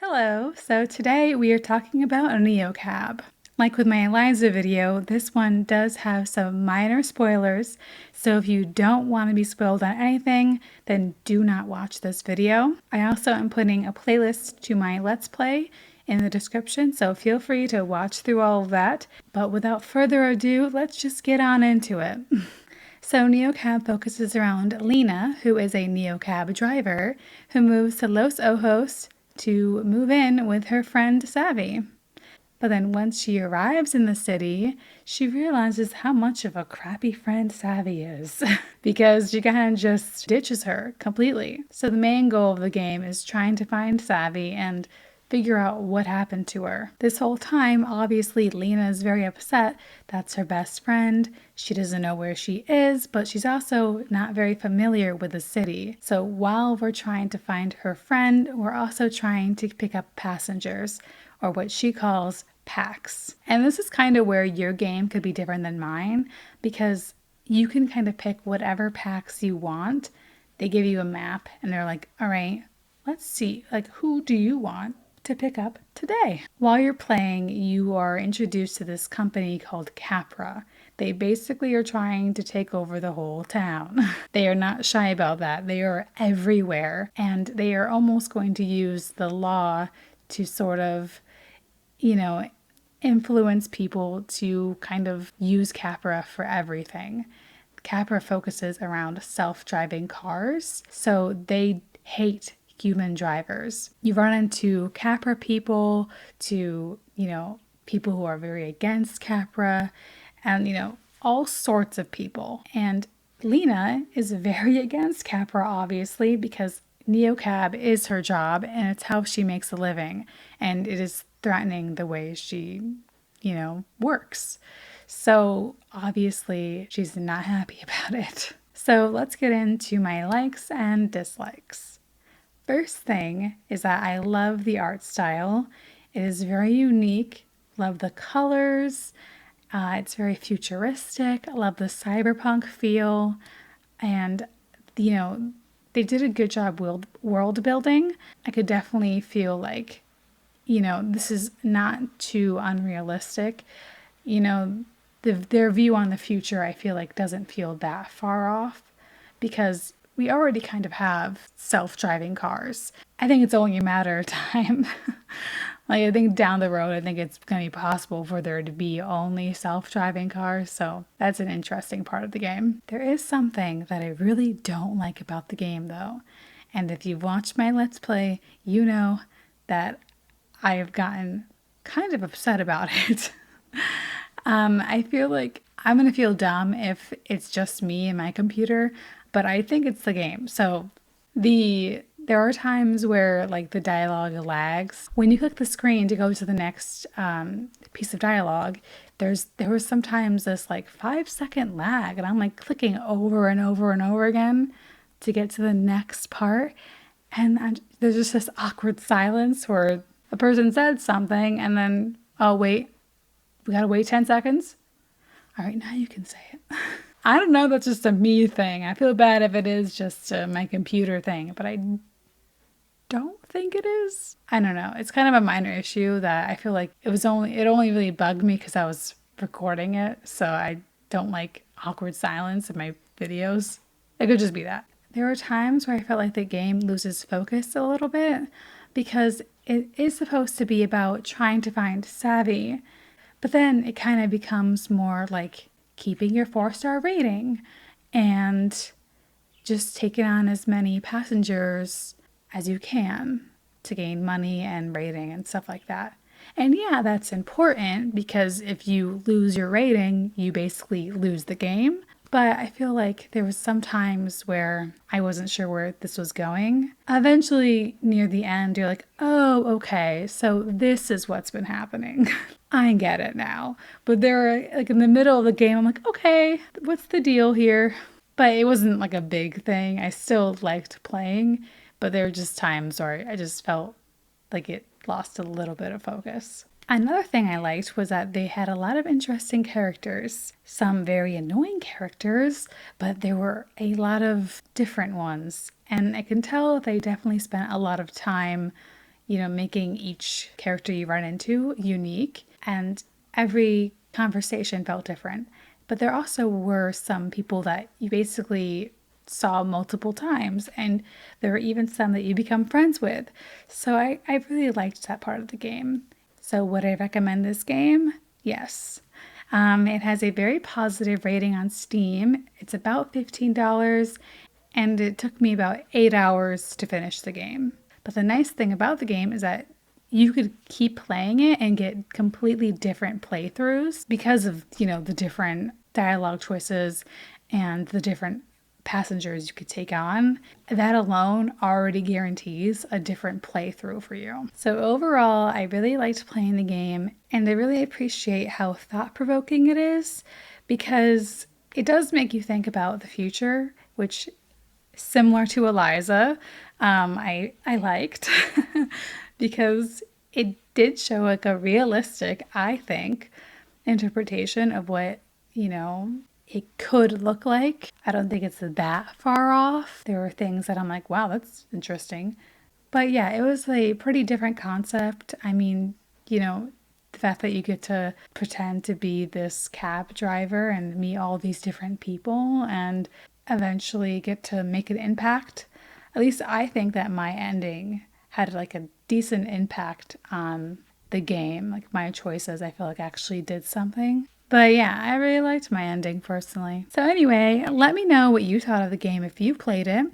Hello, so today we are talking about a neocab. Like with my Eliza video, this one does have some minor spoilers, so if you don't want to be spoiled on anything, then do not watch this video. I also am putting a playlist to my Let's Play in the description, so feel free to watch through all of that. But without further ado, let's just get on into it. So Neocab focuses around Lena, who is a Neocab driver, who moves to Los Ojos to move in with her friend Savvy. But then once she arrives in the city, she realizes how much of a crappy friend Savvy is because she kind of just ditches her completely. So the main goal of the game is trying to find Savvy and figure out what happened to her. This whole time, obviously, Lena is very upset. That's her best friend. She doesn't know where she is, but she's also not very familiar with the city. So while we're trying to find her friend, we're also trying to pick up passengers, or what she calls packs. And this is kind of where your game could be different than mine, because you can kind of pick whatever packs you want. They give you a map and they're like, all right, let's see, like, who do you want to pick up today? While you're playing, you are introduced to this company called Capra. They basically are trying to take over the whole town. They are not shy about that. They are everywhere, and they are almost going to use the law to sort of, influence people to kind of use Capra for everything. Capra focuses around self-driving cars, so they hate human drivers. You run into Capra people, to, people who are very against Capra, and, all sorts of people. And Lena is very against Capra, obviously, because Neocab is her job and it's how she makes a living. And it is threatening the way she, works. So obviously she's not happy about it. So let's get into my likes and dislikes. First thing is that I love the art style. It is very unique. Love the colors. It's very futuristic. I love the cyberpunk feel. And, they did a good job world building. I could definitely feel like, this is not too unrealistic. Their view on the future, I feel like, doesn't feel that far off because we already kind of have self-driving cars. I think it's only a matter of time. I think down the road, I think it's going to be possible for there to be only self-driving cars. So that's an interesting part of the game. There is something that I really don't like about the game, though. And if you've watched my Let's Play, you know that I have gotten kind of upset about it. I feel like I'm going to feel dumb if it's just me and my computer, but I think it's the game. So there are times where like the dialogue lags. When you click the screen to go to the next piece of dialogue, there was sometimes this like 5-second lag, and I'm like clicking over and over and over again to get to the next part. And there's just this awkward silence where a person said something and then, oh wait, we gotta wait 10 seconds. All right, now you can say it. I don't know, that's just a me thing. I feel bad if it is just my computer thing, but I don't think it is. I don't know. It's kind of a minor issue that I feel like it only really bugged me because I was recording it, so I don't like awkward silence in my videos. It could just be that. There are times where I felt like the game loses focus a little bit because it is supposed to be about trying to find Savvy, but then it kind of becomes more like keeping your 4-star rating and just taking on as many passengers as you can to gain money and rating and stuff like that. And yeah, that's important because if you lose your rating, you basically lose the game. But I feel like there was some times where I wasn't sure where this was going. Eventually, near the end, you're like, oh, okay, so this is what's been happening. I get it now. But there, like in the middle of the game, I'm like, okay, what's the deal here? But it wasn't like a big thing. I still liked playing, but there were just times where I just felt like it lost a little bit of focus. Another thing I liked was that they had a lot of interesting characters. Some very annoying characters, but there were a lot of different ones. And I can tell they definitely spent a lot of time, making each character you run into unique, and every conversation felt different. But there also were some people that you basically saw multiple times, and there were even some that you become friends with. So I really liked that part of the game. So would I recommend this game? Yes. It has a very positive rating on Steam. It's about $15, and it took me about 8 hours to finish the game. But the nice thing about the game is that you could keep playing it and get completely different playthroughs because of, the different dialogue choices and the different passengers you could take on. That alone already guarantees a different playthrough for you. So overall, I really liked playing the game, and I really appreciate how thought-provoking it is, because it does make you think about the future, which, similar to Eliza, I liked because it did show like a realistic, I think, interpretation of what, it could look like. I don't think it's that far off. There were things that I'm like, wow, that's interesting. But yeah, it was a pretty different concept. I mean, the fact that you get to pretend to be this cab driver and meet all these different people and eventually get to make an impact. At least I think that my ending had like a decent impact on the game. Like my choices, I feel like actually did something. But yeah, I really liked my ending personally. So anyway, let me know what you thought of the game if you played it,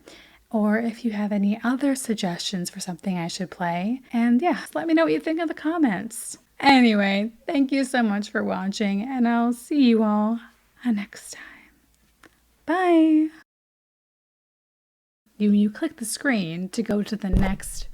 or if you have any other suggestions for something I should play. And yeah, let me know what you think in the comments. Anyway, thank you so much for watching, and I'll see you all next time. Bye! You click the screen to go to the next